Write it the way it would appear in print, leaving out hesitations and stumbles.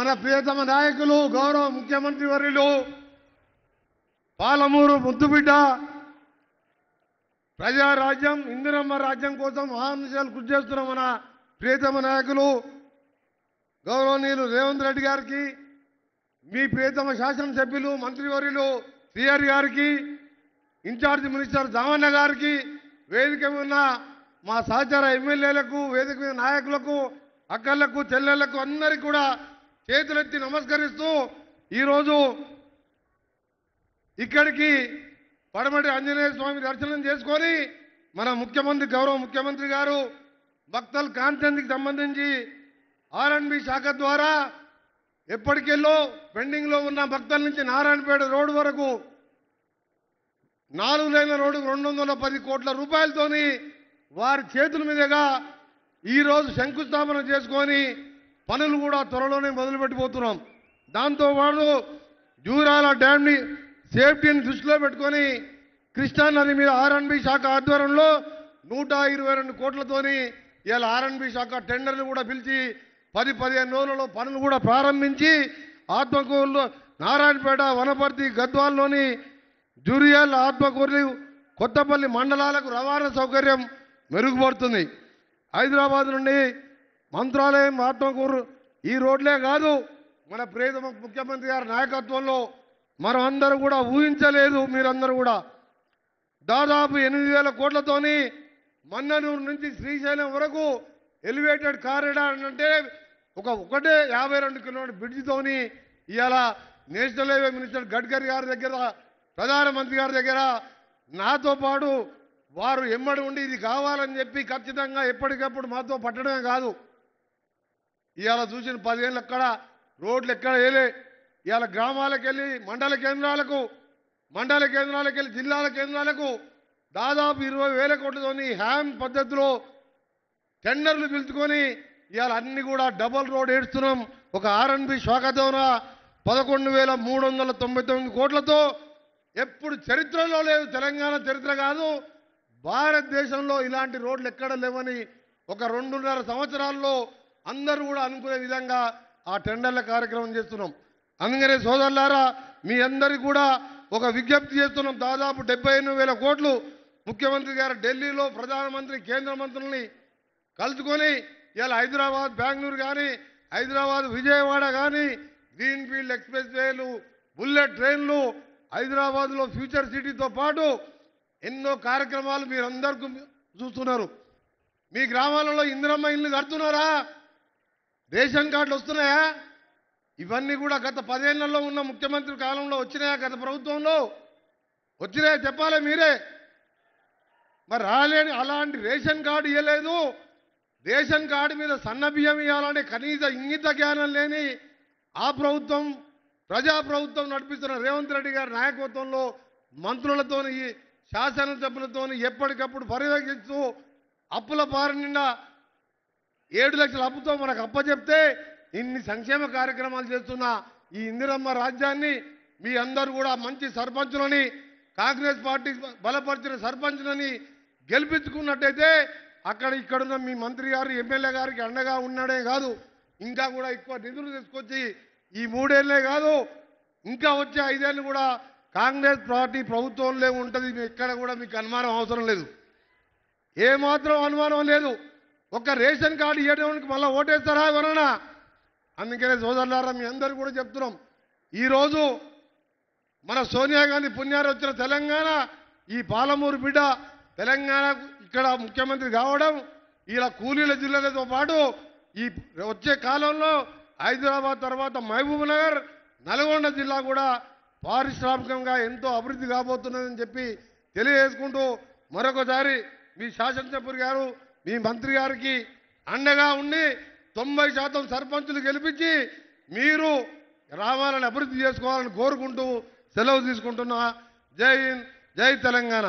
మన ప్రియతమ నాయకులు గౌరవ ముఖ్యమంత్రి వర్యులు పాలమూరు ముద్దుబిడ్డ ప్రజారాజ్యం ఇందిరమ్మ రాజ్యం కోసం ఆహర్నిశలు కృషి చేస్తున్న మన ప్రియతమ నాయకులు గౌరవనీయులు రేవంత్ రెడ్డి గారికి, మీ ప్రియతమ శాసనసభ్యులు మంత్రివర్యులు శ్రీహరి గారికి, ఇన్ఛార్జ్ మినిస్టర్ జామన్న గారికి, వేదిక ఉన్న మా సహచర ఎమ్మెల్యేలకు, వేదిక మీద నాయకులకు, అక్కలకు, చెల్లెళ్లకు అందరికీ కూడా చేతులెత్తి నమస్కరిస్తూ ఈరోజు ఇక్కడికి పడమటి ఆంజనేయ స్వామి దర్శనం చేసుకొని మన ముఖ్యమంత్రి గౌరవ ముఖ్యమంత్రి గారు భక్తల్ కాన్ఫరెన్స్కి సంబంధించి ఆర్ఎండ్బి శాఖ ద్వారా ఎప్పటికెళ్ళో పెండింగ్లో ఉన్న భక్తుల నుంచి నారాయణపేట రోడ్డు వరకు 4 లేన్ల రోడ్డు 210 కోట్ల రూపాయలతోని వారి చేతుల మీదుగా ఈరోజు శంకుస్థాపన చేసుకొని పనులు కూడా త్వరలోనే మొదలుపెట్టిపోతున్నాం. దాంతోపాటు జూరాల డ్యామ్ని సేఫ్టీని దృష్టిలో పెట్టుకొని కృష్ణానది మీద ఆర్ఎండ్బి శాఖ ఆధ్వర్యంలో 122 కోట్లతోని ఇలా ఆర్ఎండ్బి శాఖ టెండర్లు కూడా పిలిచి 10-15 రోజులలో పనులు కూడా ప్రారంభించి ఆత్మకూరులో నారాయణపేట, వనపర్తి, గద్వాల్లోని జూరియల్, ఆత్మకూరు, కొత్తపల్లి మండలాలకు రవాణా సౌకర్యం మెరుగుపడుతుంది. హైదరాబాద్ నుండి మంత్రాలయం, ఆత్మకూరు ఈ రోడ్లే కాదు, మన ప్రియతమ ముఖ్యమంత్రి గారి నాయకత్వంలో మనం అందరూ కూడా ఊహించలేదు. మీరందరూ కూడా దాదాపు 8,000 కోట్లతోని మన్ననూరు నుంచి శ్రీశైలం వరకు ఎలివేటెడ్ కారిడార్ అంటే ఒకటే 52 కిలోమీటర్ బ్రిడ్జితోని ఇవాళ నేషనల్ హైవే మినిస్టర్ గడ్కరీ గారి దగ్గర, ప్రధానమంత్రి గారి దగ్గర నాతో పాటు వారు ఎమ్మడి ఉండి ఇది కావాలని చెప్పి ఖచ్చితంగా ఎప్పటికప్పుడు మాతో పట్టడమే కాదు, ఇవాళ చూసిన 10 ఏళ్ళు ఎక్కడ రోడ్లు ఎక్కడ వేయలే. ఇవాళ గ్రామాలకు వెళ్ళి మండల కేంద్రాలకు వెళ్ళి జిల్లాల కేంద్రాలకు దాదాపు 20,000 కోట్లతోని హ్యామ్ పద్ధతిలో టెండర్లు పిలుచుకొని ఇవాళ అన్ని కూడా డబల్ రోడ్ ఏడుస్తున్నాం. ఒక ఆర్ఎండ్బి శాఖతోన 11,399 కోట్లతో ఎప్పుడు చరిత్రలో లేదు, తెలంగాణ చరిత్ర కాదు, భారతదేశంలో ఇలాంటి రోడ్లు ఎక్కడ లేవని ఒక 2.5 సంవత్సరాల్లో అందరూ కూడా అనుకునే విధంగా ఆ టెండర్ల కార్యక్రమం చేస్తున్నాం. అందుకనే సోదరులారా, మీ అందరికీ కూడా ఒక విజ్ఞప్తి చేస్తున్నాం. దాదాపు 78,000 కోట్లు ముఖ్యమంత్రి గారు ఢిల్లీలో ప్రధానమంత్రి, కేంద్ర మంత్రుల్ని కలుసుకొని ఇలా హైదరాబాద్, బెంగళూరు కానీ, హైదరాబాద్, విజయవాడ కానీ గ్రీన్ ఫీల్డ్ ఎక్స్ప్రెస్ వేలు, బుల్లెట్ ట్రైన్లు, హైదరాబాద్లో ఫ్యూచర్ సిటీతో పాటు ఎన్నో కార్యక్రమాలు మీరందరికీ చూస్తున్నారు. మీ గ్రామాలలో ఇందిరమ్మ ఇల్లు కడుతున్నారా? రేషన్ కార్డులు వస్తున్నాయా? ఇవన్నీ కూడా గత 10 ఏళ్లలో ఉన్న ముఖ్యమంత్రి కాలంలో వచ్చినాయా? గత ప్రభుత్వంలో వచ్చినాయా? చెప్పాలి మీరే. మరి రాలేని అలాంటి రేషన్ కార్డు ఇవ్వలేదు. రేషన్ కార్డు మీద సన్న బియ్యం ఇవ్వాలంటే కనీస ఇంగిత జ్ఞానం లేని ఆ ప్రభుత్వం, ప్రజాప్రభుత్వం నడిపిస్తున్న రేవంత్ రెడ్డి గారి నాయకత్వంలో మంత్రులతోని, శాసనసభ్యులతోని ఎప్పటికప్పుడు పర్యవేక్షిస్తూ అప్పుల బారి నిండా 7 లక్షల అప్పుతో మనకు అప్పచెప్తే ఇన్ని సంక్షేమ కార్యక్రమాలు చేస్తున్న ఈ ఇందిరమ్మ రాజ్యాన్ని మీ అందరూ కూడా మంచి సర్పంచులని, కాంగ్రెస్ పార్టీ బలపరిచిన సర్పంచులని గెలిపించుకున్నట్టయితే ఇక్కడున్న మీ మంత్రి గారు, ఎమ్మెల్యే గారికి అండగా ఉన్నాడే కాదు, ఇంకా కూడా ఎక్కువ నిధులు తీసుకొచ్చి ఈ 3 ఏళ్ళే కాదు, ఇంకా వచ్చే 5 ఏళ్ళు కూడా కాంగ్రెస్ పార్టీ ప్రభుత్వంలో ఉంటుంది. ఎక్కడ కూడా మీకు అనుమానం అవసరం లేదు, ఏమాత్రం అనుమానం లేదు. ఒక రేషన్ కార్డు ఇవ్వడానికి మళ్ళీ ఓటేస్తారా ఎవరన్నా? అందుకనే సోదరులారా, మీ అందరూ కూడా చెప్తున్నాం, ఈరోజు మన సోనియా గాంధీ పుణ్యారు వచ్చిన తెలంగాణ, ఈ పాలమూరు బిడ్డ తెలంగాణ ఇక్కడ ముఖ్యమంత్రి కావడం, ఇలా కూలీల జిల్లాలతో పాటు ఈ వచ్చే కాలంలో హైదరాబాద్ తర్వాత మహబూబ్ నగర్, నల్గొండ జిల్లా కూడా పారిశ్రామికంగా ఎంతో అభివృద్ధి కాబోతున్నదని చెప్పి తెలియజేసుకుంటూ మరొకసారి మీ శాసనసభ్యులు గారు, మీ మంత్రి గారికి అండగా ఉండి 90% సర్పంచులు గెలిపించి మీరు గ్రామాలను అభివృద్ధి చేసుకోవాలని కోరుకుంటూ సెలవు తీసుకుంటున్నా. జై హింద్, జై తెలంగాణ.